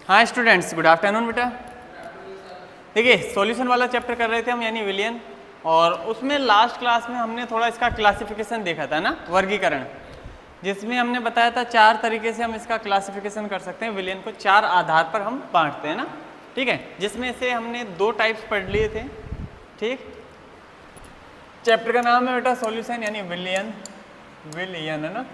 हाँ students, good afternoon बेटा। देखिए सॉल्यूशन वाला चैप्टर कर रहे थे हम, यानी विलियन, और उसमें लास्ट क्लास में हमने थोड़ा इसका क्लासिफिकेशन देखा था ना, वर्गीकरण, जिसमें हमने बताया था 4 तरीके से हम इसका क्लासिफिकेशन कर सकते हैं। विलियन को 4 आधार पर हम बांटते हैं ना, ठीक है, जिसमें से हमने 2 टाइप्स पढ़ लिए थे। ठीक, चैप्टर का नाम है बेटा सॉल्यूशन, यानी विलियन, विलियन है ना।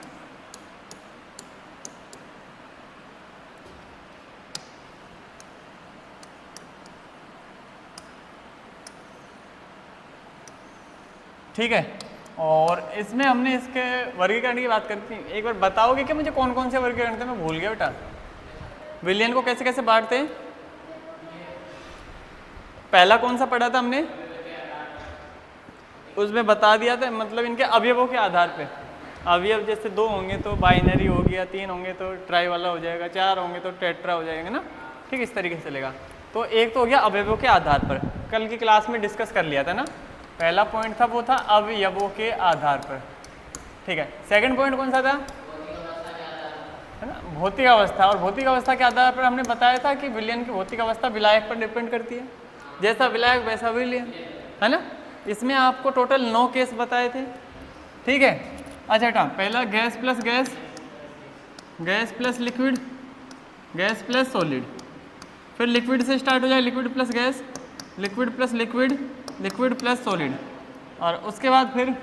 ठीक है, और इसमें हमने इसके वर्गीकरण की बात करी थी। एक बार बताओगे कि मुझे कौन कौन से वर्गीकरण थे, मैं भूल गया बेटा। विलियन को कैसे कैसे बांटते हैं? पहला कौन सा पढ़ा था हमने? उसमें बता दिया था, मतलब इनके अवयवों के आधार पे। अवयव जैसे 2 होंगे तो बाइनरी हो गया, 3 होंगे तो ट्राई वाला हो जाएगा, 4 होंगे तो टेट्रा हो जाएगा ना। ठीक, इस तरीके से चलेगा। तो एक तो हो गया अवयवों के आधार पर, कल की क्लास में डिस्कस कर लिया था ना। पहला पॉइंट था वो था अवयवों के आधार पर। ठीक है, सेकंड पॉइंट कौन सा था? है ना, भौतिक अवस्था। और भौतिक अवस्था के आधार पर हमने बताया था कि विलयन की भौतिक अवस्था विलायक पर डिपेंड करती है, जैसा विलायक वैसा विलयन, है ना। इसमें आपको टोटल 9 केस बताए थे। ठीक है, अच्छा बेटा, पहला gas plus gas, gas plus liquid, gas plus solid, फिर लिक्विड से स्टार्ट हो जाए, liquid plus gas, liquid plus liquid, liquid plus solid, और उसके बाद फिर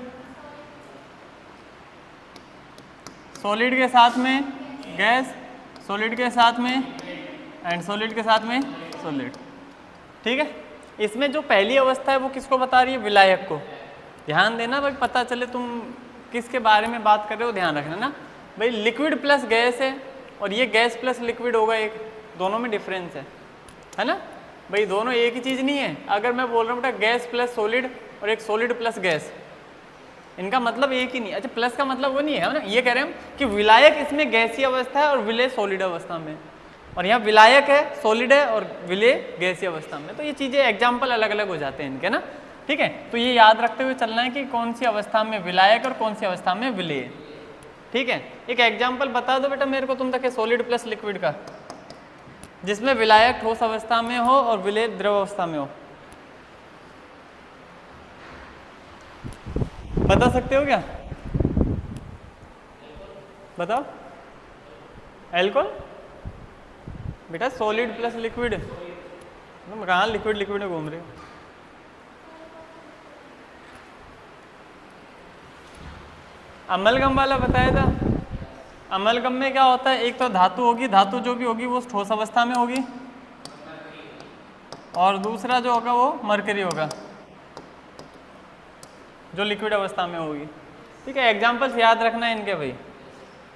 सॉलिड के साथ में गैस, सॉलिड के साथ में एंड सॉलिड के साथ में सॉलिड। ठीक है, इसमें जो पहली अवस्था है वो किसको बता रही है? विलायक को। ध्यान देना भाई, पता चले तुम किसके बारे में बात कर रहे हो, ध्यान रखना ना भाई। लिक्विड प्लस गैस है और ये गैस प्लस लिक्विड होगा, एक दोनों में डिफरेंस है ना भाई, दोनों एक ही चीज़ नहीं है। अगर मैं बोल रहा हूँ बेटा गैस प्लस सॉलिड और एक सॉलिड प्लस गैस, इनका मतलब एक ही नहीं। अच्छा, प्लस का मतलब वो नहीं है ना, ये कह रहे हैं कि विलायक इसमें गैसीय अवस्था है और विलय सॉलिड अवस्था में, और यहाँ विलायक है सॉलिड है और विलय गैसीय अवस्था में। तो ये चीज़ें एग्जाम्पल अलग अलग हो जाते हैं इनके ना। ठीक है, तो ये याद रखते हुए चलना है कि कौन सी अवस्था में विलायक और कौन सी अवस्था में विलय। ठीक है, एक एग्जाम्पल बता दो बेटा मेरे को तुम तक, सॉलिड प्लस लिक्विड का, जिसमें विलायक ठोस अवस्था में हो और विलय द्रव अवस्था में हो। बता सकते हो क्या? बताओ। एल्कोहल बेटा, सॉलिड प्लस लिक्विड, तुम कहाँ लिक्विड लिक्विड में घूम रहे हो? अमलगम वाला बताया था। अमलगम में क्या होता है? एक तो धातु होगी, धातु जो भी होगी वो ठोस अवस्था में होगी, और दूसरा जो होगा वो मरकरी होगा जो लिक्विड अवस्था में होगी। ठीक है, एग्जाम्पल्स याद रखना है इनके भाई।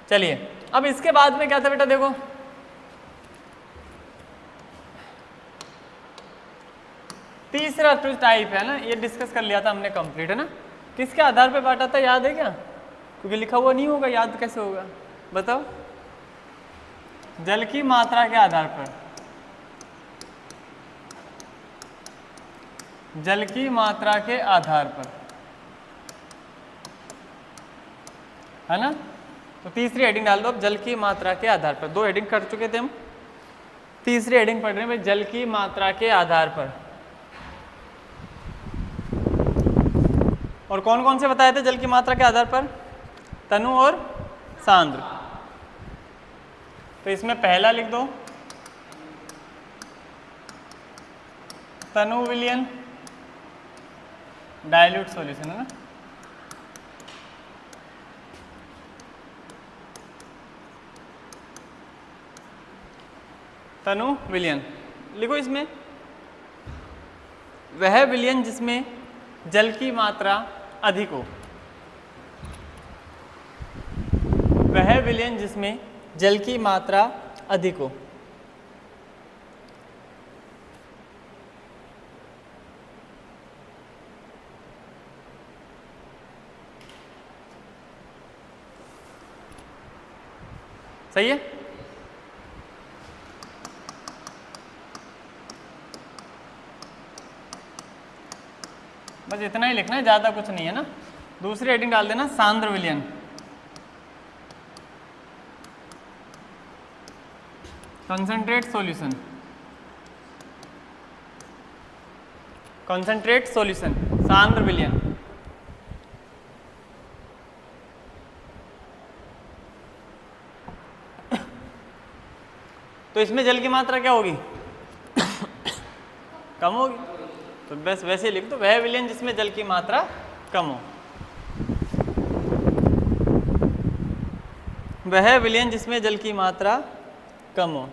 चलिए, अब इसके बाद में क्या था बेटा, देखो तीसरा जो टाइप है ना, ये डिस्कस कर लिया था हमने कंप्लीट, है ना। किसके आधार पे बांटा था, याद है क्या? क्योंकि लिखा हुआ नहीं होगा, याद कैसे होगा बताओ? जल की मात्रा के आधार पर, जल की मात्रा के आधार पर, है ना। तो तीसरी हेडिंग डाल दो अब, जल की मात्रा के आधार पर। 2 हेडिंग कर चुके थे हम, तीसरी हेडिंग पढ़ रहे हैं भाई, जल की मात्रा के आधार पर। और कौन कौन से बताए थे जल की मात्रा के आधार पर? तनु और सांद्र। तो इसमें पहला लिख दो तनु विलयन डाइल्यूट सॉल्यूशन, है ना। तनु विलयन लिखो। इसमें वह विलयन जिसमें जल की मात्रा अधिक हो, वह विलयन जिसमें जल की मात्रा अधिक हो। सही है। बस इतना ही लिखना है, ज़्यादा कुछ नहीं है ना। दूसरी हेडिंग डाल देना सांद्र विलयन। कंसंट्रेट सॉल्यूशन, कंसंट्रेट सॉल्यूशन, सांद्र विलयन। तो इसमें जल की मात्रा क्या होगी? कम होगी। तो बस वैसे लिख दो, वह विलयन जिसमें जल की मात्रा कम हो, वह विलयन जिसमें जल की मात्रा कम हो।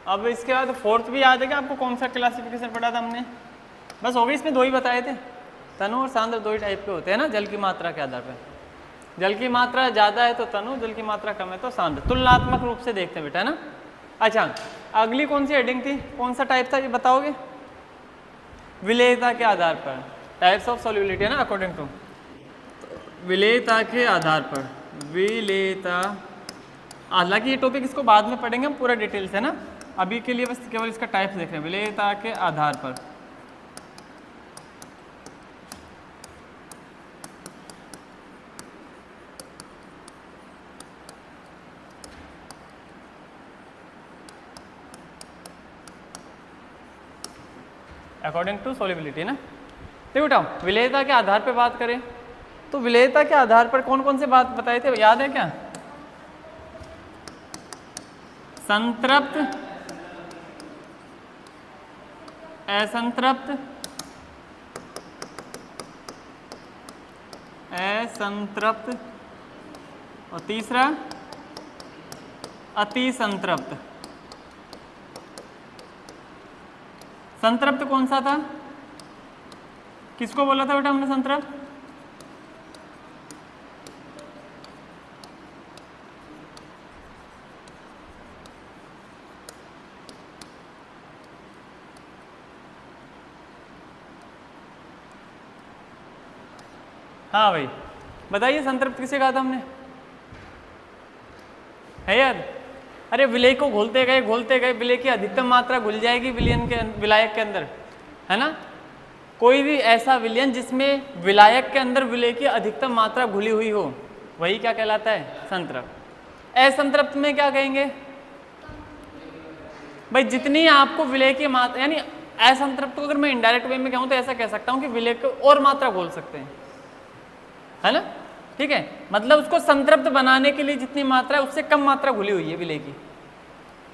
अब इसके बाद फोर्थ भी याद है कि आपको कौन सा क्लासिफिकेशन पढ़ा था हमने? बस हो गई, इसमें दो ही बताए थे, तनु और सांद्र दो ही टाइप के होते हैं ना जल की मात्रा के आधार पर। जल की मात्रा ज़्यादा है तो तनु, जल की मात्रा कम है तो सांद्र, तुलनात्मक रूप से देखते हैं बेटा, है ना। अच्छा, अगली कौन सी हेडिंग थी, कौन सा टाइप था ये बताओगे? विलेयता के आधार पर, टाइप्स ऑफ सॉल्युबिलिटी है ना, अकॉर्डिंग टू विलेयता के आधार पर, विलेयता। हालांकि ये टॉपिक इसको बाद में पढ़ेंगे हम पूरा डिटेल से ना, अभी के लिए बस केवल इसका टाइप्स देख रहे हैं। विलेयता के आधार पर, अकॉर्डिंग टू सॉल्युबिलिटी ना। देखो बेटा, विलेयता के आधार पर बात करें तो विलेयता के आधार पर कौन कौन से बात बताए थे, याद है क्या? संतृप्त, असंतृप्त, असंतृप्त और तीसरा अति संतृप्त। संतृप्त कौन सा था, किसको बोला था बेटा हमने संतृप्त? हाँ भाई बताइए, संतृप्त किसे कहा था हमने, है याद? अरे विलेय को घोलते गए, विलेय की अधिकतम मात्रा घुल जाएगी विलयन के, विलायक के अंदर, है ना। कोई भी ऐसा विलयन जिसमें विलायक के अंदर विलेय की अधिकतम मात्रा घुली हुई हो, वही क्या कहलाता है? संतृप्त। असंतृप्त में क्या कहेंगे भाई? जितनी आपको विलेय की मात्रा, यानी असंतृप्त को अगर मैं इनडायरेक्ट वे में कहूँ तो ऐसा कह सकता हूँ कि विलेय को और मात्रा घोल सकते हैं, है ना, ठीक है। मतलब उसको संतृप्त बनाने के लिए जितनी मात्रा है उससे कम मात्रा घुली हुई है विलेय की।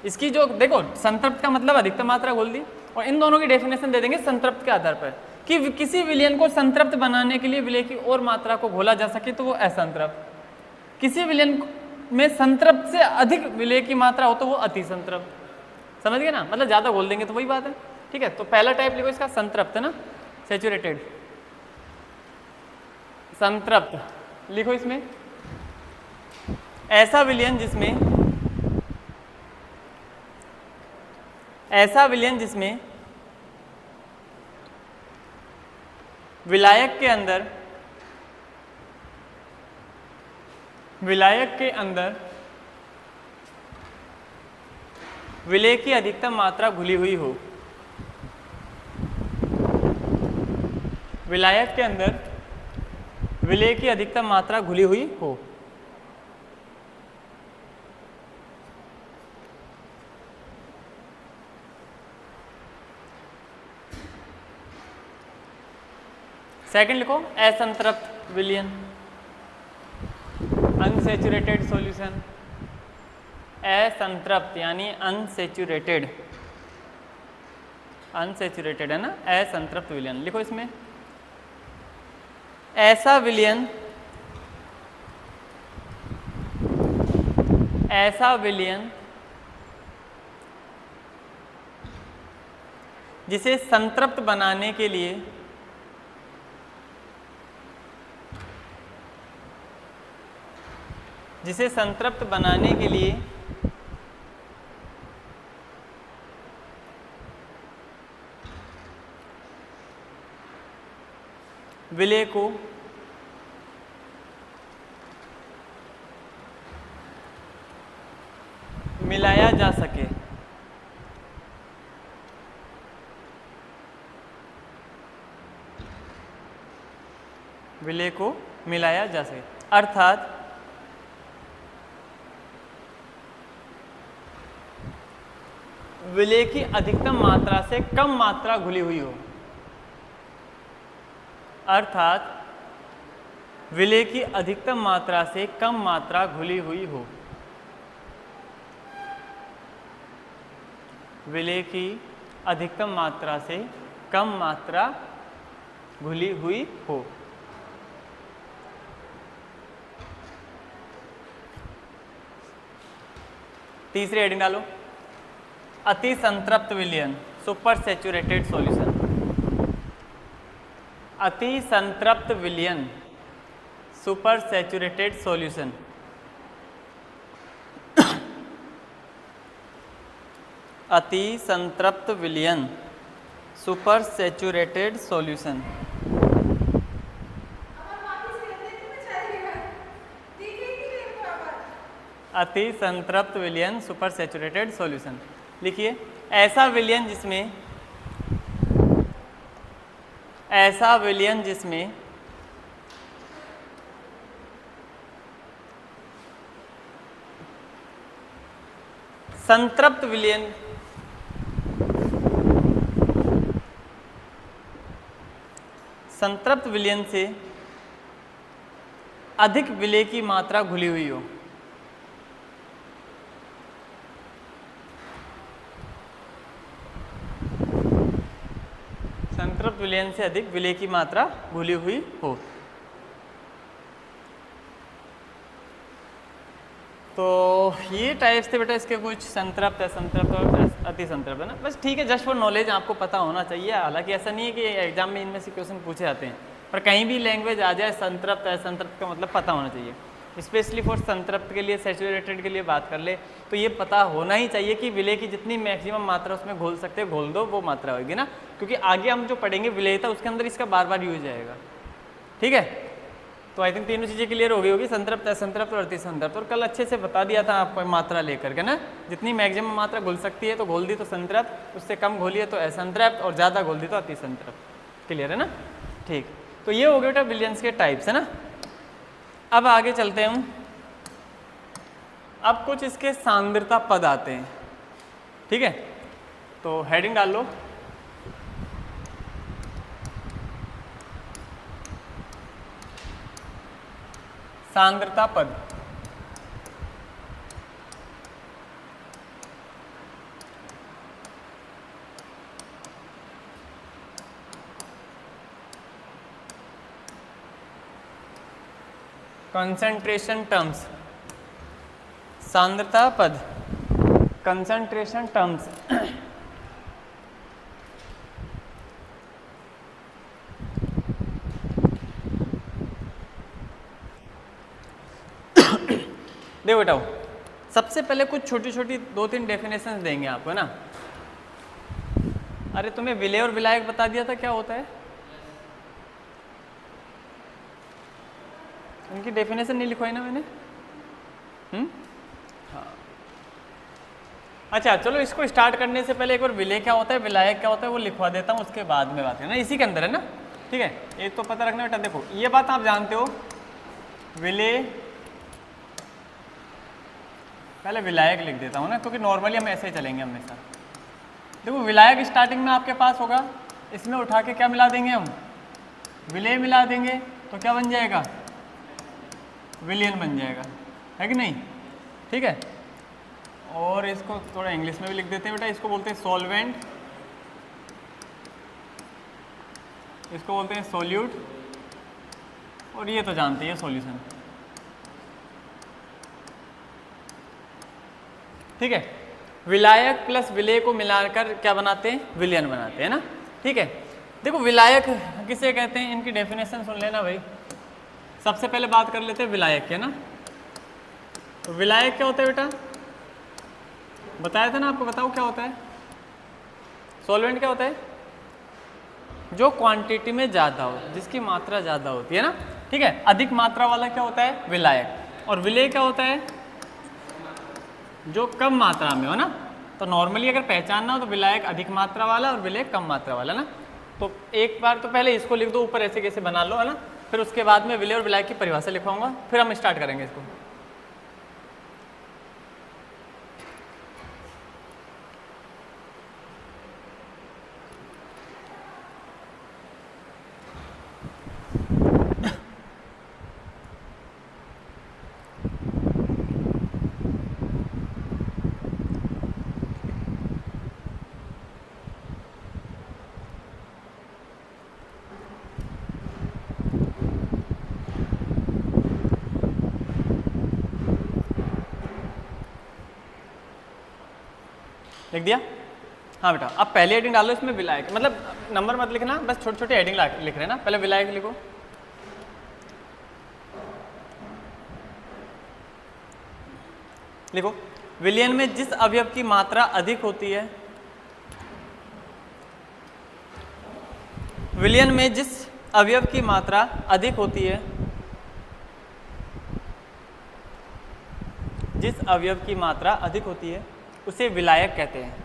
इसकी जो देखो, संतृप्त का मतलब अधिकतम मात्रा घोल दी, और इन दोनों की डेफिनेशन दे देंगे संतृप्त के आधार पर कि किसी विलयन को संतृप्त बनाने के लिए विलेय की और मात्रा को घोला जा सके तो वो असंतृप्त, किसी विलयन में संतृप्त से अधिक विलेय की मात्रा हो तो वो अति संतृप्त। समझ गए ना, मतलब ज्यादा घोल देंगे तो वही बात है, ठीक है। तो पहला टाइप लिखो इसका संतृप्त, है ना, सैचुरेटेड, संतृप्त लिखो इसमें। ऐसा विलयन जिसमें विलायक के अंदर विलेय की अधिकतम मात्रा घुली हुई हो, विलायक के अंदर विलेय की अधिकतम मात्रा घुली हुई हो। सेकंड लिखो असंतृप्त विलयन, अनसैचुरेटेड सॉल्यूशन, असंतृप्त यानी अनसैचुरेटेड, अनसैचुरेटेड है ना, असंतृप्त विलयन लिखो इसमें। ऐसा विलयन जिसे संतृप्त बनाने के लिए विलेय को मिलाया जा सके। विलेय को मिलाया जा सके, अर्थात विलेय की अधिकतम मात्रा से कम मात्रा घुली हुई हो। अर्थात विलेय की अधिकतम मात्रा से कम मात्रा घुली हुई हो। विलेय की अधिकतम मात्रा से कम मात्रा घुली हुई हो। तीसरी हेडिंग डालो, अति संतृप्त विलयन, सुपर सैचुरेटेड सॉल्यूशन। अति संतृप्त विलयन, सुपर सैचुरेटेड सॉल्यूशन। अति संतृप्त विलयन, सुपर सैचुरेटेड सॉल्यूशन। अति संतृप्त विलयन, सुपर सैचुरेटेड सॉल्यूशन। लिखिए, ऐसा विलयन जिसमें संतृप्त विलयन से अधिक विलेय की मात्रा घुली हुई हो। संतृप्त विलयन से अधिक विलेय की मात्रा घुली हुई हो। तो ये टाइप्स थे बेटा इसके कुछ, संतृप्त, असंतृप्त और अति संतृप्त, है ना। बस ठीक है, जस्ट फॉर नॉलेज आपको पता होना चाहिए। हालांकि ऐसा नहीं है कि एग्जाम में इनमें से क्वेश्चन पूछे जाते हैं, पर कहीं भी लैंग्वेज आ जाए संतृप्त असंतृप्त का मतलब पता होना चाहिए। स्पेशली फॉर संतृप्त के लिए, सैचुरेटेड के लिए बात कर ले तो ये पता होना ही चाहिए कि विलेय की जितनी मैक्सिमम मात्रा उसमें घोल सकते हैं, घोल दो, वो मात्रा होगी ना। क्योंकि आगे हम जो पढ़ेंगे विलेयता, उसके अंदर इसका बार बार यूज आएगा। ठीक है, तो आई थिंक तीनों चीज़ें क्लियर हो गई होगी, संतृप्त, असंतृप्त और अति संतृप्त। और कल अच्छे से बता दिया था आपको मात्रा लेकर के ना, जितनी मैक्सिमम मात्रा घुल सकती है तो घोल दी तो संतृप्त, उससे कम घोली है तो असंतृप्त, और ज़्यादा घोल दी तो अति संतृप्त। क्लियर है ना। ठीक, तो ये हो गए बेटा विलयंस के टाइप्स, है ना। अब आगे चलते हैं हम। अब कुछ इसके सांद्रता पद आते हैं। ठीक है, तो हेडिंग डाल लो, सांद्रता पद। कंसंट्रेशन टर्म्स, सांद्रता पद, कंसंट्रेशन टर्म्स। देखो बेटा, सबसे पहले कुछ छोटी छोटी 2-3 डेफिनेशंस देंगे आपको, है ना। अरे तुम्हें विलेय और विलायक बता दिया था क्या होता है, उनकी डेफिनेशन नहीं लिखवाई ना मैंने। हाँ, अच्छा चलो, इसको स्टार्ट करने से पहले एक बार विलेय क्या होता है, विलायक क्या होता है, वो लिखवा देता हूँ, उसके बाद में बात करना, इसी के अंदर है ना। ठीक है, एक तो पता रखना बेटा। देखो ये बात आप जानते हो, विलेय, पहले विलायक लिख देता हूँ ना, क्योंकि नॉर्मली हम ऐसे ही चलेंगे हमेशा। देखो विलायक स्टार्टिंग में आपके पास होगा, इसमें उठा के क्या मिला देंगे हम, विलेय मिला देंगे, तो क्या बन जाएगा, विलयन बन जाएगा, है कि नहीं। ठीक है, और इसको थोड़ा इंग्लिश में भी लिख देते हैं बेटा। इसको बोलते हैं सॉल्वेंट, इसको बोलते हैं सोल्यूट, और ये तो जानते हैं सॉल्यूशन। ठीक है, विलायक प्लस विलेय को मिलाकर क्या बनाते हैं, विलयन बनाते हैं ना। ठीक है, देखो विलायक किसे कहते हैं, इनकी डेफिनेशन सुन लेना भाई। सबसे पहले बात कर लेते हैं विलायक के ना। तो विलायक क्या होता है बेटा, बताया था ना आपको, बताओ क्या होता है। सॉल्वेंट क्या होता है, जो क्वांटिटी में ज़्यादा हो, जिसकी मात्रा ज़्यादा होती है ना। ठीक है, अधिक मात्रा वाला क्या होता है, विलायक। और विलेय क्या होता है, जो कम मात्रा में हो ना। तो नॉर्मली अगर पहचानना हो तो विलायक अधिक मात्रा वाला और विलेय कम मात्रा वाला ना। तो एक बार तो पहले इसको लिख दो ऊपर, ऐसे कैसे बना लो है ना, फिर उसके बाद में विलेय और विलायक की परिभाषा लिखवाऊंगा, फिर हम स्टार्ट करेंगे इसको। लिख दिया? हाँ बेटा, अब पहले हेडिंग डालो इसमें विलायक, मतलब नंबर मत लिखना, बस छोटे छोटे हेडिंग लिख रहे ना। पहले विलायक लिखो। लिखो, विलयन में जिस अवयव की मात्रा अधिक होती है, विलयन में जिस अवयव की मात्रा अधिक होती है, जिस अवयव की मात्रा अधिक होती है उसे विलायक कहते हैं।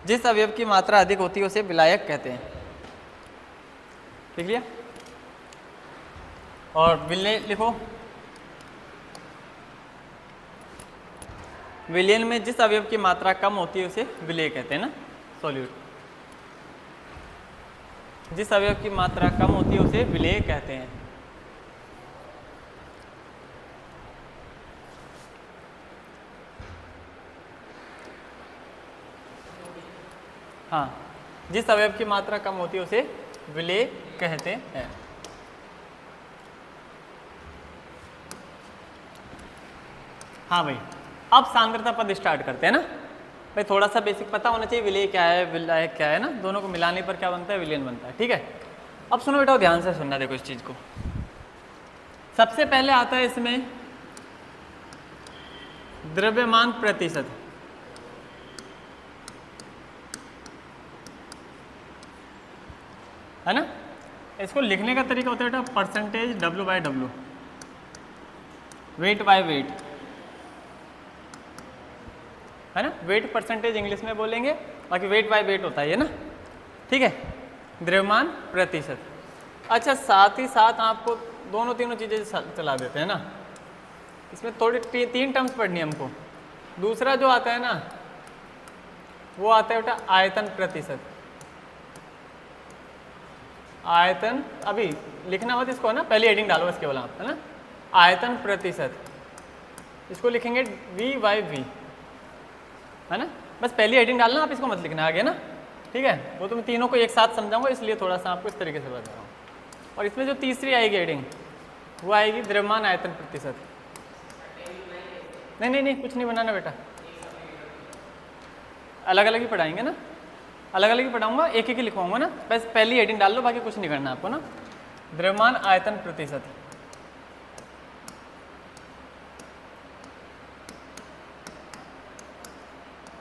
जिस अवयव की मात्रा अधिक होती है उसे विलायक कहते हैं। लिख लिया? और विलय लिखो, विलयन में जिस अवयव की मात्रा कम होती है उसे विलेय कहते हैं ना, सॉल्यूट। जिस अवयव की मात्रा कम होती है उसे विलेय कहते हैं। हाँ, जिस अवयव की मात्रा कम होती है उसे विलेय कहते हैं। हाँ भाई, अब सांद्रता पद स्टार्ट करते हैं ना। भाई थोड़ा सा बेसिक पता होना चाहिए, विलेय क्या है विलायक क्या है ना, दोनों को मिलाने पर क्या बनता है, विलयन बनता है। ठीक है, अब सुनो बेटा, ध्यान से सुनना, देखो इस चीज को। सबसे पहले आता है इसमें द्रव्यमान प्रतिशत, है ना। इसको लिखने का तरीका होता है बेटा percentage W by W, weight by weight, है ना। वेट परसेंटेज इंग्लिश में बोलेंगे, बाकी वेट बाय वेट होता है ये ना। ठीक है, द्रव्यमान प्रतिशत। अच्छा, साथ ही साथ आपको दोनों तीनों चीज़ें चला देते हैं ना। इसमें थोड़ी तीन टर्म्स पढ़नी है हमको। दूसरा जो आता है ना वो आता है बेटा आयतन प्रतिशत। आयतन, अभी लिखना मत इसको है ना, पहले हेडिंग डालो बस केवल आप, है ना। आयतन प्रतिशत, इसको लिखेंगे V बाई V, है ना। बस पहली हेडिंग डालना, आप इसको मत लिखना आगे ना। ठीक है, वो तो मैं तीनों को एक साथ समझाऊंगा, इसलिए थोड़ा सा आपको इस तरीके से बता रहा हूँ। और इसमें जो तीसरी आएगी हेडिंग वो आएगी द्रव्यमान आयतन प्रतिशत। नहीं नहीं नहीं, कुछ नहीं बनाना बेटा, अलग अलग ही पढ़ाएंगे ना, अलग अलग ही पढ़ाऊंगा, एक एक ही लिखवाऊंगा ना। बस पहली हेडिंग डाल लो, बाकी कुछ नहीं करना आपको ना। द्रव्यमान आयतन प्रतिशत,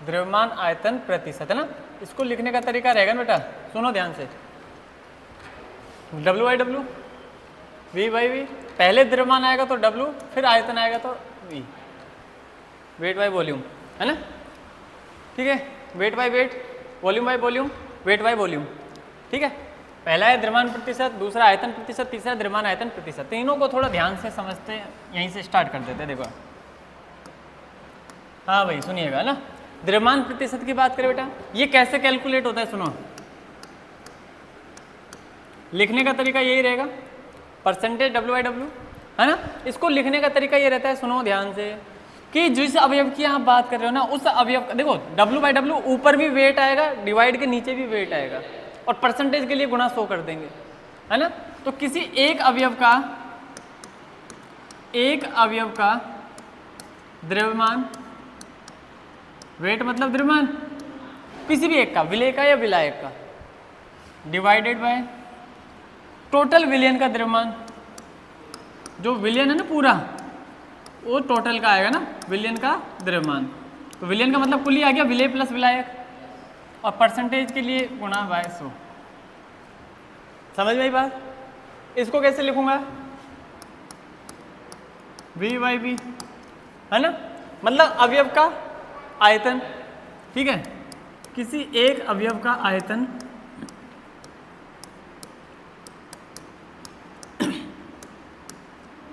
द्रव्यमान आयतन प्रतिशत, है ना। इसको लिखने का तरीका रहेगा बेटा, सुनो ध्यान से। W by W, V by V, पहले द्रव्यमान आएगा तो W, फिर आयतन आएगा तो V, वेट बाई वॉल्यूम, है ना। ठीक है, weight by wait, volume by volume, weight by volume. ठीक है, पहला है द्रव्यमान प्रतिशत, दूसरा आयतन प्रतिशत, तीसरा द्रव्यमान आयतन प्रतिशत। तीनों को थोड़ा ध्यान से समझते हैं, यहीं से स्टार्ट कर देते हैं। देखो, हाँ भाई सुनिएगा ना। द्रव्यमान प्रतिशत की बात करें बेटा, ये कैसे कैलकुलेट होता है, सुनो। लिखने का तरीका यही रहेगा, परसेंटेज W बाई W, है ना। इसको लिखने का तरीका ये रहता है, सुनो ध्यान से, कि जिस अवयव की आप बात कर रहे हो ना, उस अवयव का देखो W बाई W, ऊपर भी वेट आएगा, डिवाइड के नीचे भी वेट आएगा, और परसेंटेज के लिए गुणा 100 कर देंगे, है ना। तो किसी एक अवयव का द्रव्यमान, वेट मतलब द्रव्यमान, किसी भी एक का, विलेय का या विलायक का, डिवाइडेड बाय टोटल विलयन का द्रव्यमान। जो विलयन है ना पूरा, वो टोटल का आएगा ना, विलयन का द्रव्यमान। तो विलयन का मतलब कुल ही आ गया, विलेय प्लस विलायक। और परसेंटेज के लिए गुणा बाय 100। समझ में आई बात? इसको कैसे लिखूंगा? V बाई बी, है ना, मतलब अवयव का आयतन, ठीक है, किसी एक अवयव का आयतन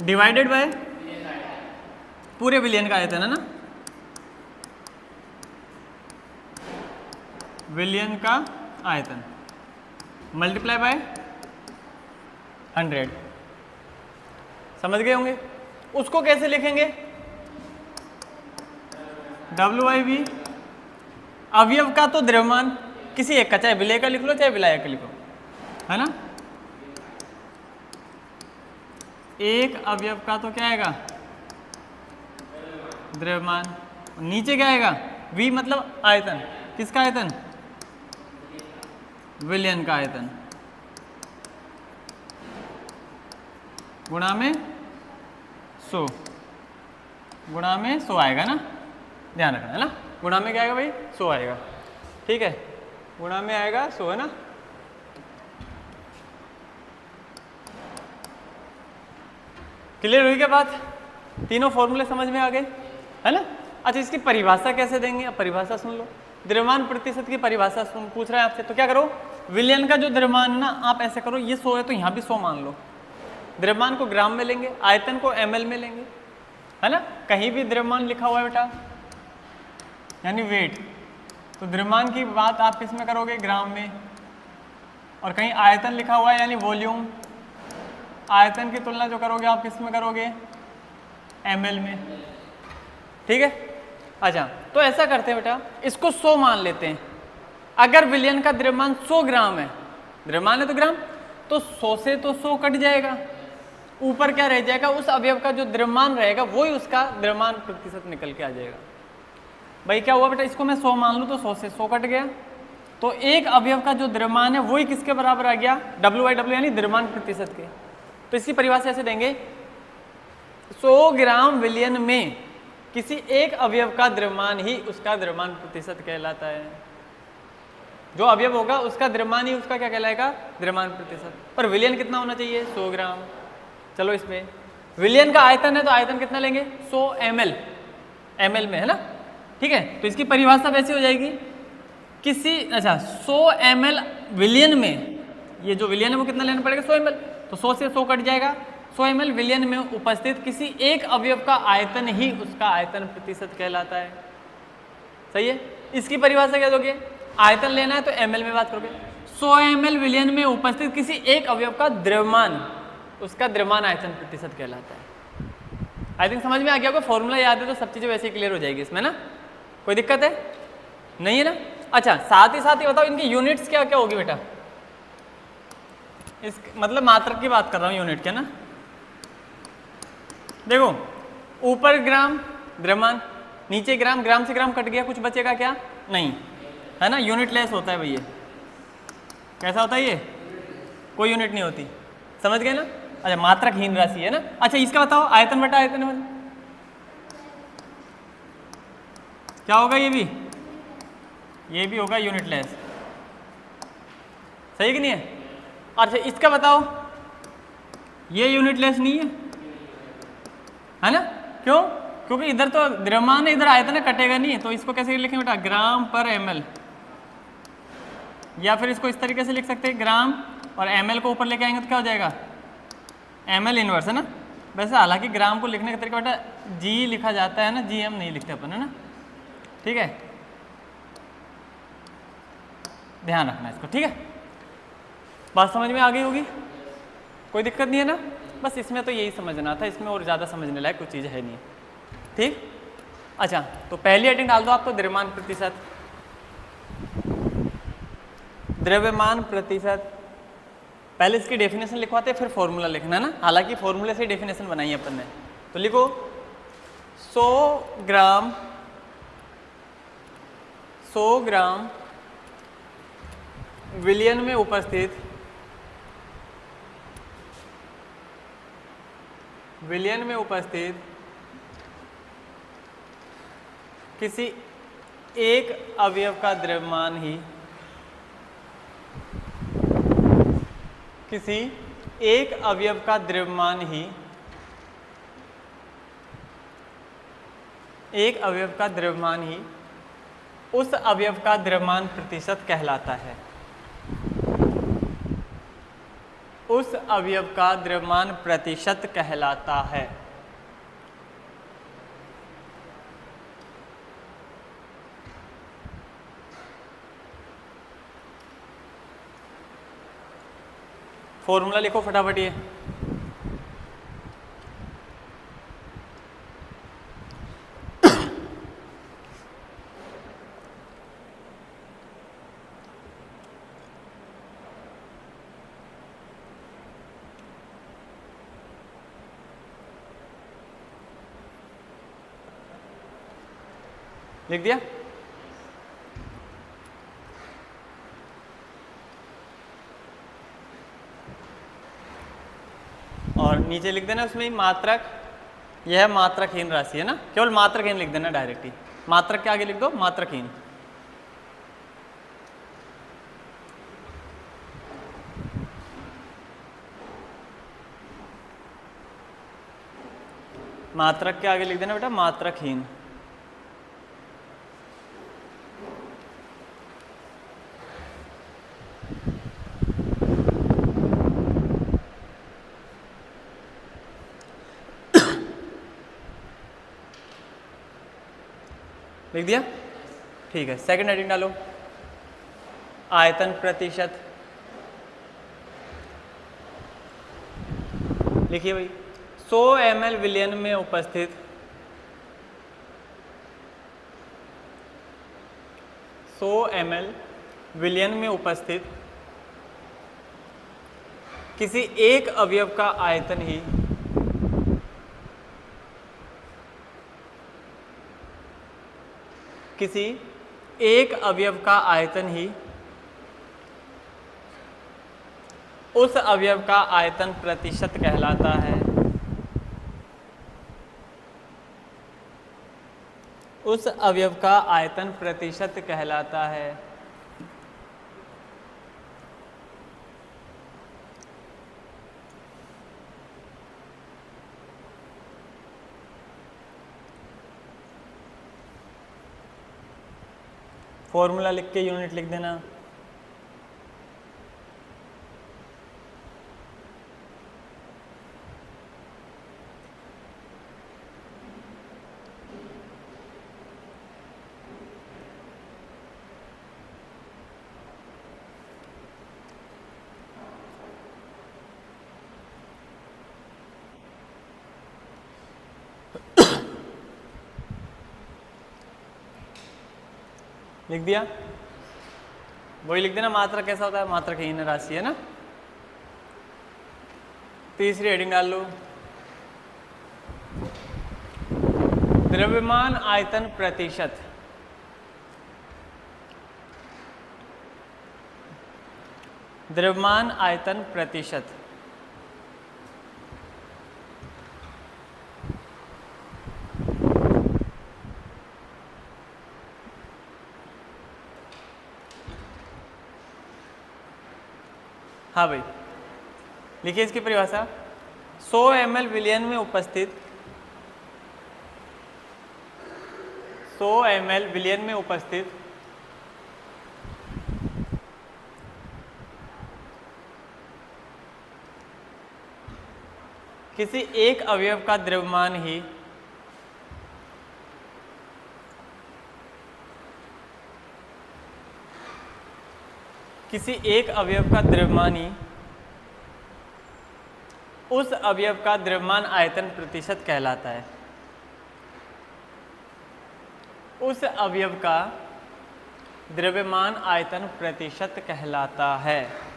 डिवाइडेड बाय पूरे विलयन का आयतन, है ना, विलयन का आयतन मल्टीप्लाई बाय 100। समझ गए होंगे? उसको कैसे लिखेंगे? W बाई बी, अवयव का तो द्रव्यमान किसी एक का, चाहे विलय का लिख लो चाहे विलायक का लिखो, है ना, एक अवयव का तो क्या आएगा? द्रव्यमान। नीचे क्या आएगा? V मतलब आयतन, किसका आयतन? विलयन का आयतन, गुणा में 100, गुणा में 100 आएगा ना, ध्यान रखना, है ना, गुणा में क्या आएगा भाई? 100 आएगा, ठीक है, गुणा में आएगा 100, है ना। क्लियर हुई क्या बात? तीनों फॉर्मूले समझ में आ गए, है ना। अच्छा, इसकी परिभाषा कैसे देंगे? अब परिभाषा सुन लो। द्रव्यमान प्रतिशत की परिभाषा पूछ रहा है आपसे, तो क्या करो, विलयन का जो द्रव्यमान है ना, आप ऐसे करो, ये 100 है तो यहाँ भी 100 मान लो। द्रव्यमान को ग्राम में लेंगे, आयतन को ml में लेंगे, है ना, कहीं भी द्रव्यमान लिखा हुआ है बेटा, यानी वेट, तो द्रव्यमान की बात आप किस में करोगे? ग्राम में। और कहीं आयतन लिखा हुआ है यानी वॉल्यूम, आयतन की तुलना जो करोगे आप किस में करोगे? ml में, ठीक है। अच्छा, तो ऐसा करते हैं बेटा, इसको 100 मान लेते हैं। अगर विलयन का द्रव्यमान 100 ग्राम है, द्रव्यमान है तो ग्राम, तो 100 से तो 100 कट जाएगा, ऊपर क्या रह जाएगा? उस अवयव का जो द्रव्यमान रहेगा वही उसका द्रव्यमान प्रतिशत निकल के आ जाएगा। भाई क्या हुआ बेटा, इसको मैं 100 मान लूँ तो 100 से 100 कट गया, तो एक अवयव का जो द्रव्यमान है वही किसके बराबर आ गया? W बाई W, यानी द्रव्यमान प्रतिशत के। तो इसकी परिभाषा ऐसे देंगे, 100 ग्राम विलयन में किसी एक अवयव का द्रव्यमान ही उसका द्रव्यमान प्रतिशत कहलाता है। जो अवयव होगा उसका द्रव्यमान ही उसका क्या कहलाएगा? द्रव्यमान प्रतिशत। पर विलयन कितना होना चाहिए? 100 ग्राम। चलो इसमें विलयन का आयतन है तो आयतन कितना लेंगे? 100 ml, ml में, है ना, ठीक है। तो इसकी परिभाषा वैसी हो जाएगी, किसी, अच्छा, 100 ml विलयन में, ये जो विलयन है वो कितना लेना पड़ेगा? 100 ml, तो 100 से 100 कट जाएगा, 100 ml विलयन में उपस्थित किसी एक अवयव का आयतन ही उसका आयतन प्रतिशत कहलाता है। सही है। इसकी परिभाषा क्या दोगे? आयतन लेना है तो ml में बात करोगे। 100 ml विलयन में उपस्थित किसी एक अवयव का द्रव्यमान उसका द्रव्यमान आयतन प्रतिशत कहलाता है। आई थिंक समझ में आ गया होगा, फॉर्मूला याद है तो सब चीजें वैसे ही क्लियर हो जाएगी इसमें ना, कोई दिक्कत है नहीं है ना। अच्छा, साथ ही बताओ इनकी यूनिट्स क्या क्या होगी बेटा? इस मतलब मात्रक की बात कर रहा हूँ, यूनिट क्या ना। देखो, ऊपर ग्राम द्रव्यमान, नीचे ग्राम, ग्राम से ग्राम कट गया, कुछ बचेगा क्या? नहीं, है ना, यूनिट लेस होता है भैया। कैसा होता है ये? कोई यूनिट नहीं होती, समझ गए ना। अच्छा, मात्रकहीन राशि है ना। अच्छा, इसका बताओ, आयतन बटा आयतन में क्या होगा? ये भी होगा यूनिट लेस, सही कि नहीं है? अच्छा, इसका बताओ, ये यूनिट लेस नहीं है ना। क्यों? क्योंकि इधर तो द्रव्यमान है, इधर आयतन है, कटेगा नहीं, तो इसको कैसे लिखेंगे बेटा? ग्राम पर ml, या फिर इसको इस तरीके से लिख सकते हैं, ग्राम और ml को ऊपर लेके आएंगे तो क्या हो जाएगा? ml इनवर्स, है ना। वैसे हालांकि ग्राम को लिखने का तरीका बेटा g लिखा जाता है ना, gm नहीं लिखते अपन, है ना, ठीक है, ध्यान रखना इसको, ठीक है। बात समझ में आ गई होगी, कोई दिक्कत नहीं है ना। बस इसमें तो यही समझना था, इसमें और ज़्यादा समझने लायक कुछ चीज़ है नहीं, ठीक। अच्छा, तो पहली हेडिंग डाल दो आप तो, द्रव्यमान प्रतिशत। द्रव्यमान प्रतिशत, पहले इसकी डेफिनेशन लिखवाते फिर फॉर्मूला लिखना है ना। हालांकि फॉर्मूले से डेफिनेशन बनाई अपन ने, तो लिखो 100 ग्राम विलयन में उपस्थित किसी एक अवयव का द्रव्यमान ही किसी एक अवयव का द्रव्यमान ही उस अवयव का द्रव्यमान प्रतिशत कहलाता है। उस अवयव का द्रव्यमान प्रतिशत कहलाता है। फॉर्मूला लिखो फटाफट ये। लिख दिया? और नीचे लिख देना उसमें मात्रक, यह मात्रकहीन राशि है ना, केवल मात्रकहीन लिख देना डायरेक्ट ही। मात्रक के आगे लिख दो मात्रकहीन। मात्रक के आगे लिख देना बेटा मात्रकहीन। लिख दिया? ठीक है, सेकंड हेडिंग डालो, आयतन प्रतिशत। लिखिए भाई, 100 ml विलयन में उपस्थित 100 ml विलयन में उपस्थित किसी एक अवयव का आयतन ही किसी एक अवयव का आयतन ही उस अवयव का आयतन प्रतिशत कहलाता है। उस अवयव का आयतन प्रतिशत कहलाता है। फॉर्मूला लिख के यूनिट लिख देना। लिख दिया? वही लिख देना, मात्रक कैसा होता है, मात्रकहीन राशि है ना। तीसरी हेडिंग डाल लो, द्रव्यमान आयतन प्रतिशत। द्रव्यमान आयतन प्रतिशत हाँ भाई, लिखिए इसकी परिभाषा। 100 ml विलयन में उपस्थित 100 ml विलयन में उपस्थित किसी एक अवयव का द्रव्यमान ही किसी एक अवयव का द्रव्यमान ही उस अवयव का द्रव्यमान आयतन प्रतिशत कहलाता है। उस अवयव का द्रव्यमान आयतन प्रतिशत कहलाता है।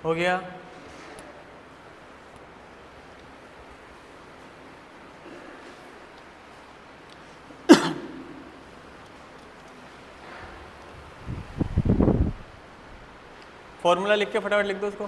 हो गया? फॉर्मूला लिख के फटाफट लिख दो उसको।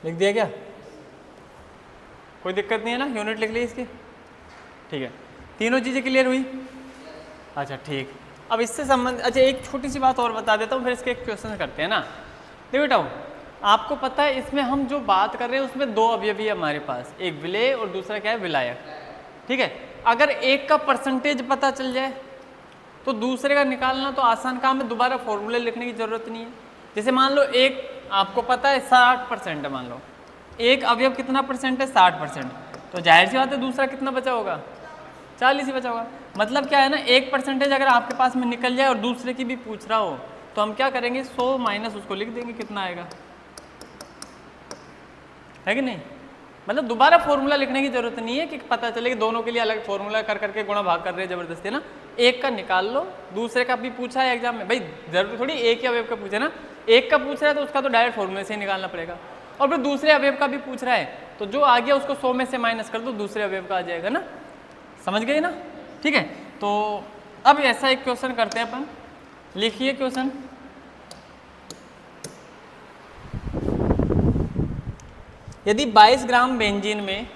लिख दिया क्या? कोई दिक्कत नहीं है ना? यूनिट लिख ली इसकी, ठीक है। तीनों चीज़ें क्लियर हुई? अच्छा ठीक। अब इससे संबंध, अच्छा एक छोटी सी बात और बता देता हूँ, फिर इसके एक क्वेश्चन करते हैं ना। देखो बेटा, आपको पता है इसमें हम जो बात कर रहे हैं उसमें दो अवयवी है हमारे पास, एक विलेय और दूसरा क्या है, विलायक, ठीक है। अगर एक का परसेंटेज पता चल जाए तो दूसरे का निकालना तो आसान काम है, दोबारा फॉर्मूले लिखने की जरूरत नहीं है। जैसे मान लो एक आपको पता है 60% है, मान लो एक अवयव कितना परसेंट है, 60%, तो जाहिर सी बात है दूसरा कितना बचा होगा, 40 ही बचा होगा। मतलब क्या है ना, एक परसेंटेज अगर आपके पास में निकल जाए और दूसरे की भी पूछ रहा हो तो हम क्या करेंगे, 100 माइनस उसको लिख देंगे, कितना आएगा, है कि नहीं। मतलब दोबारा फॉर्मूला लिखने की जरूरत नहीं है कि पता चले कि दोनों के लिए अलग फॉर्मूला कर करके गुणा भाग कर रहे हैं जबरदस्ती ना। एक का निकाल लो, दूसरे का भी पूछा है एग्जाम में, भाई जरूरी थोड़ी एक ही अवयव का पूछे ना, एक का पूछ रहा है तो उसका तो डायरेक्ट फॉर्मूले से ही निकालना पड़ेगा। और फिर दूसरे अवयव का भी पूछ रहा है तो जो आ गया उसको 100 में से माइनस कर दो, दूसरे अवयव का आ जाएगा ना, समझ गए ना, ठीक है। तो अब ऐसा एक क्वेश्चन करते हैं अपन, लिखिए क्वेश्चन। यदि 22 ग्राम बेंजीन में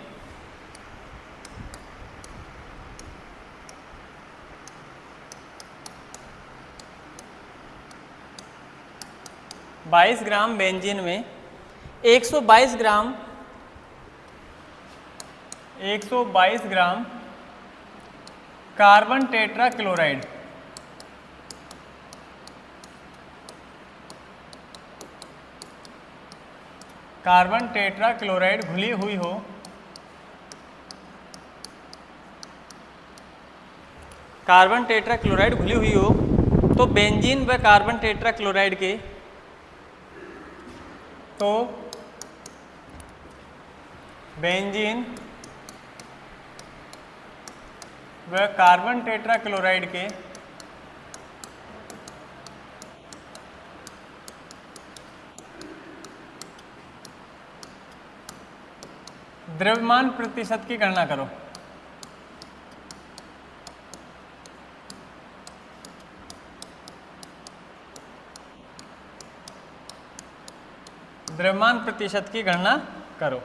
22 ग्राम बेंजीन में 122 ग्राम कार्बन टेट्रा क्लोराइड घुली हुई हो, कार्बन टेट्रा क्लोराइड घुली हुई हो, तो बेंजीन व कार्बन टेट्रा क्लोराइड के बेंजीन व कार्बन टेट्रा क्लोराइड के द्रव्यमान प्रतिशत की गणना करो। द्रव्यमान प्रतिशत की गणना करो।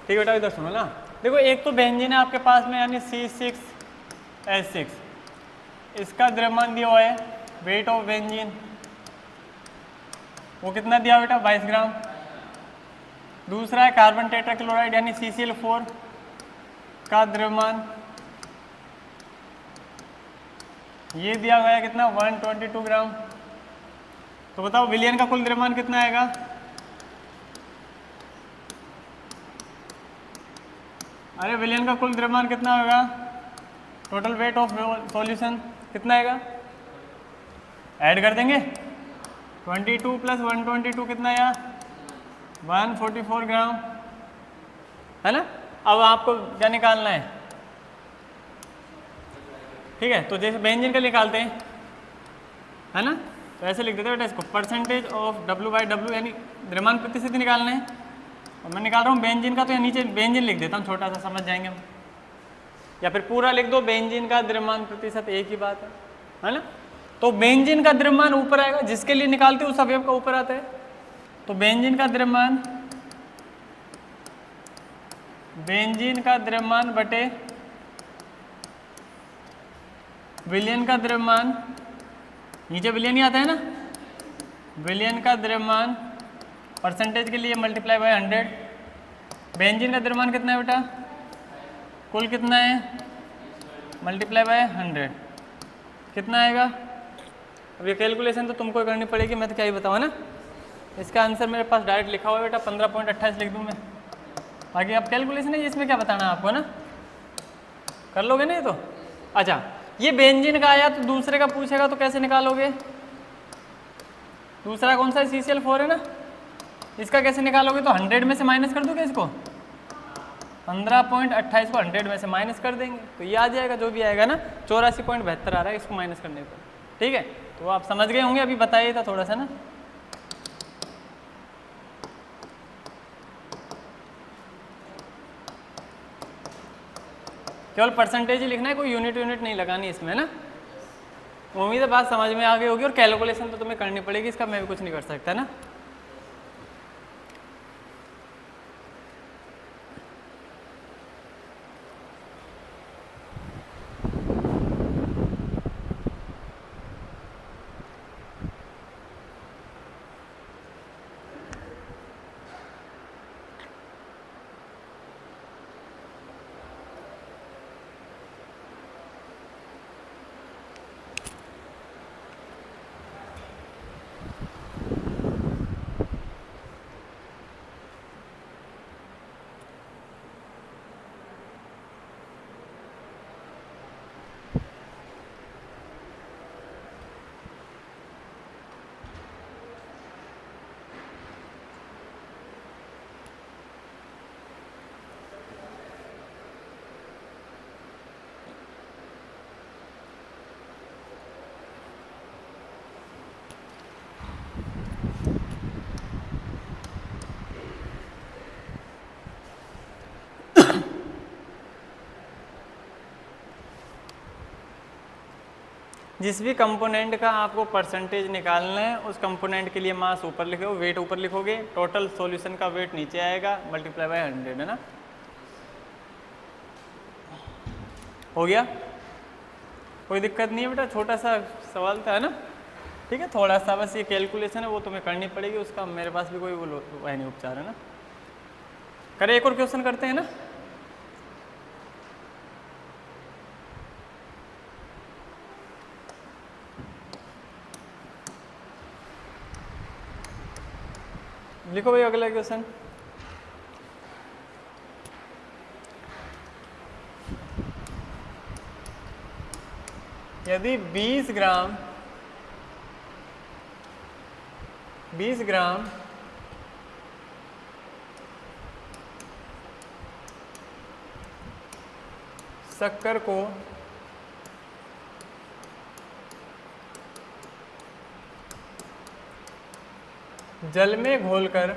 ठीक है बेटा, इधर सुनो ना। देखो एक तो बेंजीन है आपके पास में, यानी C6H6, इसका द्रव्यमान दिया हुआ है, वेट ऑफ बेंजीन वो कितना दिया बेटा, 22 ग्राम। दूसरा है कार्बन टेट्राक्लोराइड यानी CCl4 का द्रव्यमान, ये दिया गया कितना, 122 ग्राम। तो बताओ विलयन का कुल द्रव्यमान कितना आएगा, अरे विलयन का कुल द्रव्यमान कितना होगा, टोटल वेट ऑफ सॉल्यूशन कितना आएगा, ऐड कर देंगे, 22 प्लस 122 कितना आया, 144 ग्राम, है ना। अब आपको क्या निकालना है, ठीक है। तो जैसे बेंजीन का निकालते हैं, है ना, तो ऐसे लिख देते हैं बेटा इसको, परसेंटेज ऑफ W/W यानी द्रव्यमान प्रतिशत निकालना है। और मैं निकाल रहा हूँ बेंजीन का, तो यहाँ नीचे बेंजीन लिख देता हूँ, छोटा सा समझ जाएंगे हम, या फिर पूरा लिख दो बेंजीन का द्रव्यमान प्रतिशत, एक ही बात है ना। तो बेंजीन का द्रव्यमान ऊपर आएगा, जिसके लिए निकालते उस अवयव का ऊपर आता है। तो बेंजीन का द्रव्यमान बटे विलयन का द्रव्यमान, नीचे विलयन ही आता है ना, विलयन का द्रव्यमान परसेंटेज के लिए मल्टीप्लाई बाय 100। बेंजीन का द्रव्यमान कितना है बेटा, कुल कितना है, मल्टीप्लाई बाय 100, कितना आएगा। अब ये कैलकुलेशन तो तुमको करनी पड़ेगी, मैं तो क्या ही बताऊँ ना। इसका आंसर मेरे पास डायरेक्ट लिखा हुआ है बेटा, 15.28 लिख दूँ मैं, बाकी अब कैलकुलेशन है, इसमें क्या बताना है आपको ना, कर लोगे ना ये तो। अच्छा ये बेंजीन का आया तो दूसरे का पूछेगा तो कैसे निकालोगे, दूसरा कौन सा है, CCl4 है ना, इसका कैसे निकालोगे, तो 100 में से माइनस कर दोगे इसको, 15.28 को 100 में से माइनस कर देंगे तो ये आ जाएगा, जो भी आएगा ना 84.72 आ रहा है इसको माइनस करने पर, ठीक है। तो आप समझ गए होंगे, अभी बताइए था थोड़ा सा ना। केवल परसेंटेज ही लिखना है, कोई यूनिट नहीं लगानी इसमें ना। उम्मीद है बात समझ में आ गई होगी, और कैलकुलेशन तो तुम्हें करनी पड़ेगी, इसका मैं भी कुछ नहीं कर सकता ना। जिस भी कंपोनेंट का आपको परसेंटेज निकालना है, उस कंपोनेंट के लिए मास ऊपर लिखो, वेट ऊपर लिखोगे, टोटल सॉल्यूशन का वेट नीचे आएगा, मल्टीप्लाई बाय 100, है ना। हो गया, कोई दिक्कत नहीं है बेटा, छोटा सा सवाल था, है ना। ठीक है, थोड़ा सा बस ये कैलकुलेशन है वो तुम्हें करनी पड़ेगी, उसका मेरे पास भी कोई वो नहीं उपचार, है ना। करें एक और क्वेश्चन करते हैं ना। लिखो भाई अगला क्वेश्चन। यदि 20 ग्राम शक्कर को जल में घोलकर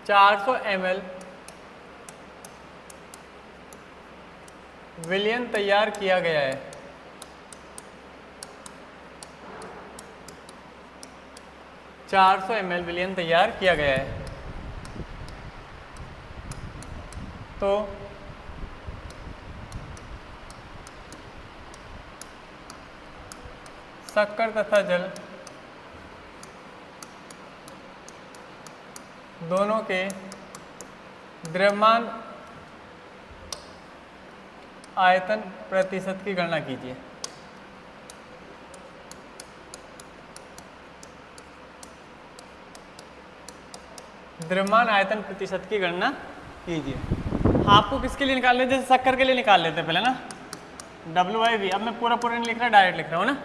400 ml विलयन तैयार किया गया है, विलयन तैयार किया गया है, तो शक्कर तथा जल दोनों के द्रव्यमान आयतन प्रतिशत की गणना कीजिए। द्रव्यमान आयतन प्रतिशत की गणना कीजिए। आपको किसके लिए निकाल लेते, जैसे शक्कर के लिए निकाल लेते हैं पहले ना, W/V। अब मैं पूरा नहीं लिख रहा, डायरेक्ट लिख रहा हूँ ना।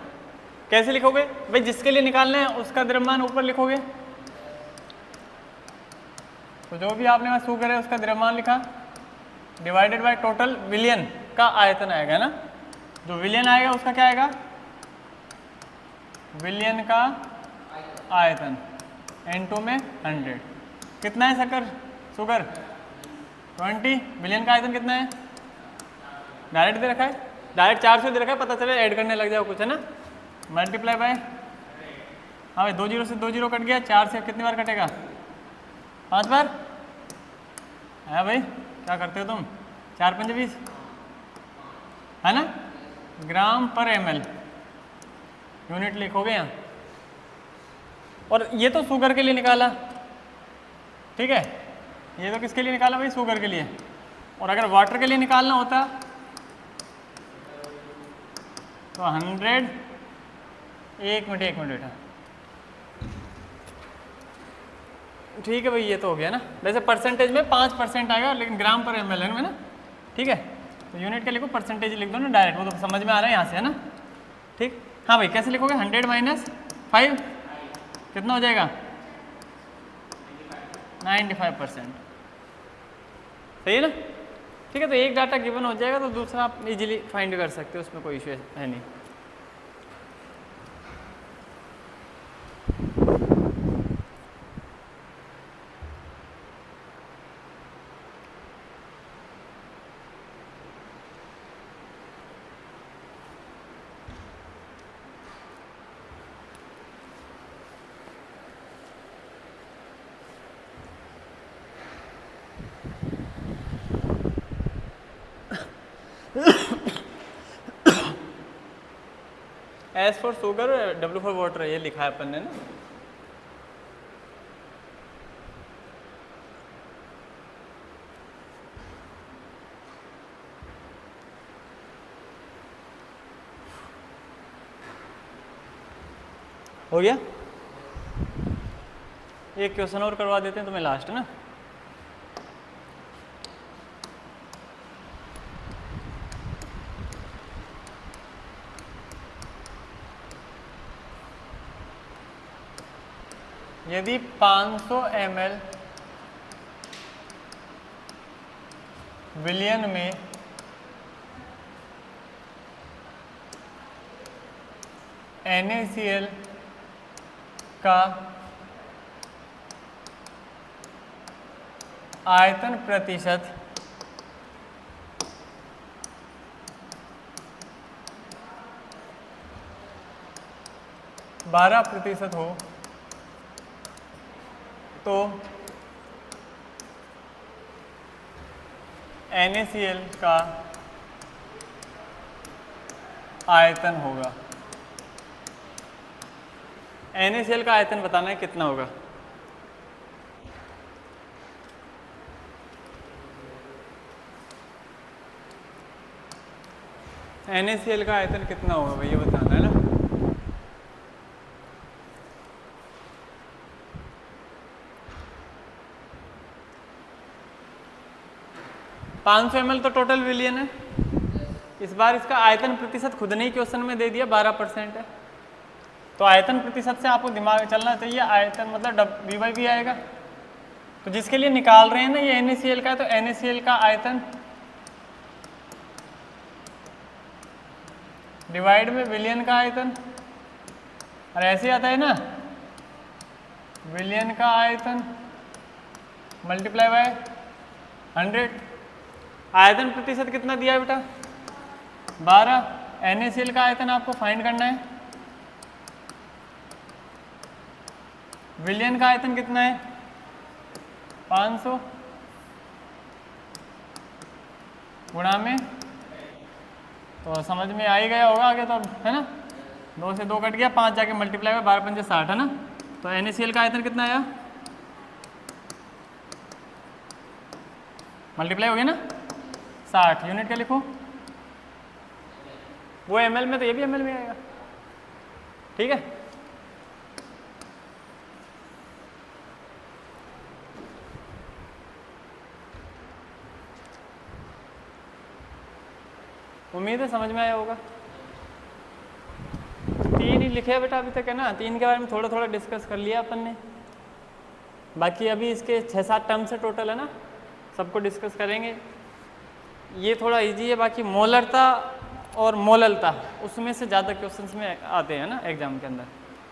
कैसे लिखोगे भाई, जिसके लिए निकालना है उसका द्रव्यमान ऊपर लिखोगे, तो जो भी आपने वहां शुगर है उसका द्रव्यमान लिखा, डिवाइडेड बाय टोटल विलयन का आयतन आएगा ना। जो विलयन आएगा उसका क्या आएगा, विलयन का आयतन, N2 में 100। कितना है शुगर 20, विलयन का आयतन कितना है, डायरेक्ट दे रखा है, डायरेक्ट 400 दे रखा है, पता चले ऐड करने लग जाओ कुछ, है ना। मल्टीप्लाई बाय, हाँ भाई 2 0 से 2 0 कट गया, 4 से कितनी बार कटेगा, 5 बार, है भाई क्या करते हो तुम, 4 5 20, है ना। ग्राम पर ml यूनिट लिखोगे यहाँ। और ये तो शुगर के लिए निकाला, ठीक है, ये तो किसके लिए निकाला भाई, शुगर के लिए। और अगर वाटर के लिए निकालना होता तो 100, एक मिनट बेटा, ठीक है भाई, ये तो हो गया ना। वैसे परसेंटेज में 5% आएगा, लेकिन ग्राम पर ml है ना, ठीक है। तो यूनिट के लिखो, परसेंटेज लिख दो ना डायरेक्ट, वो तो समझ में आ रहा है यहाँ से, है ना। ठीक, हाँ भाई कैसे लिखोगे, 100 - 5 कितना हो जाएगा, 95%, सही है ना। ठीक है, तो एक डाटा गिवन हो जाएगा तो दूसरा आप इजीली फाइंड कर सकते हो, उसमें कोई इशू है नहीं। S for sugar, W for water, ये लिखा है अपन ने ना। हो गया। एक क्वेश्चन और करवा देते हैं तुम्हें लास्ट ना। यदि 500 ml विलियन में NaCl का आयतन प्रतिशत 12% हो तो NaCl का आयतन होगा। NaCl का आयतन बताना है कितना होगा। NaCl का आयतन कितना होगा भैया बताना है ना। पाँच 500 ml तो टोटल विलियन है। इस बार इसका आयतन प्रतिशत खुद ने ही क्वेश्चन में दे दिया 12% है, तो आयतन प्रतिशत से आपको दिमाग में चलना चाहिए। आयतन मतलब V/V आएगा, तो जिसके लिए निकाल रहे हैं ना ये NaCl का है, तो NaCl का आयतन डिवाइड में विलियन का आयतन, और ऐसे आता है ना विलियन का आयतन मल्टीप्लाई बाय 100। आयतन प्रतिशत कितना दिया है बेटा 12। NaCl का आयतन आपको फाइंड करना है। विलियन का आयतन कितना है 500 गुणा में, तो समझ में आ ही गया होगा आगे तो, है ना। 2 से 2 कट गया, 5 जाके मल्टीप्लाई हुआ, 12 पंजे 60 है ना। तो NaCl का आयतन कितना आया, मल्टीप्लाई हो गया ना 60। यूनिट क्या लिखो, वो ml में, तो ये भी ml में आएगा, ठीक है। उम्मीद है समझ में आया होगा। 3 ही लिखे हैं बेटा अभी तक, है ना। 3 के बारे में थोड़ा थोड़ा डिस्कस कर लिया अपन ने, बाकी अभी इसके 6-7 टर्म्स है टोटल, है ना, सबको डिस्कस करेंगे। ये थोड़ा इजी है, बाकी मोलरता और मोललता उसमें से ज़्यादा क्वेश्चंस में आते हैं ना एग्जाम के अंदर,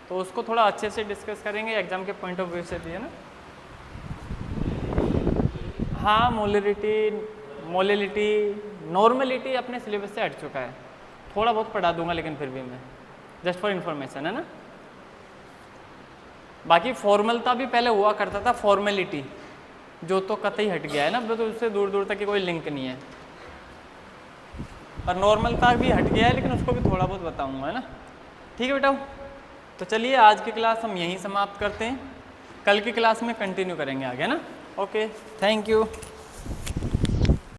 तो उसको थोड़ा अच्छे से डिस्कस करेंगे एग्जाम के पॉइंट ऑफ व्यू से भी, है ना। हाँ, मोलिलिटी नॉर्मलिटी अपने सिलेबस से हट चुका है, थोड़ा बहुत पढ़ा दूंगा लेकिन फिर भी मैं जस्ट फॉर इन्फॉर्मेशन, है ना। बाकी फॉर्मलता भी पहले हुआ करता था, फॉर्मेलिटी जो तो कतई हट गया है ना, तो उससे दूर दूर तक की कोई लिंक नहीं है। और नॉर्मलता भी हट गया है, लेकिन उसको भी थोड़ा बहुत बताऊंगा, है ना। ठीक है बेटा, तो चलिए आज की क्लास हम यहीं समाप्त करते हैं, कल की क्लास में कंटिन्यू करेंगे आगे, है ना। Okay, thank you.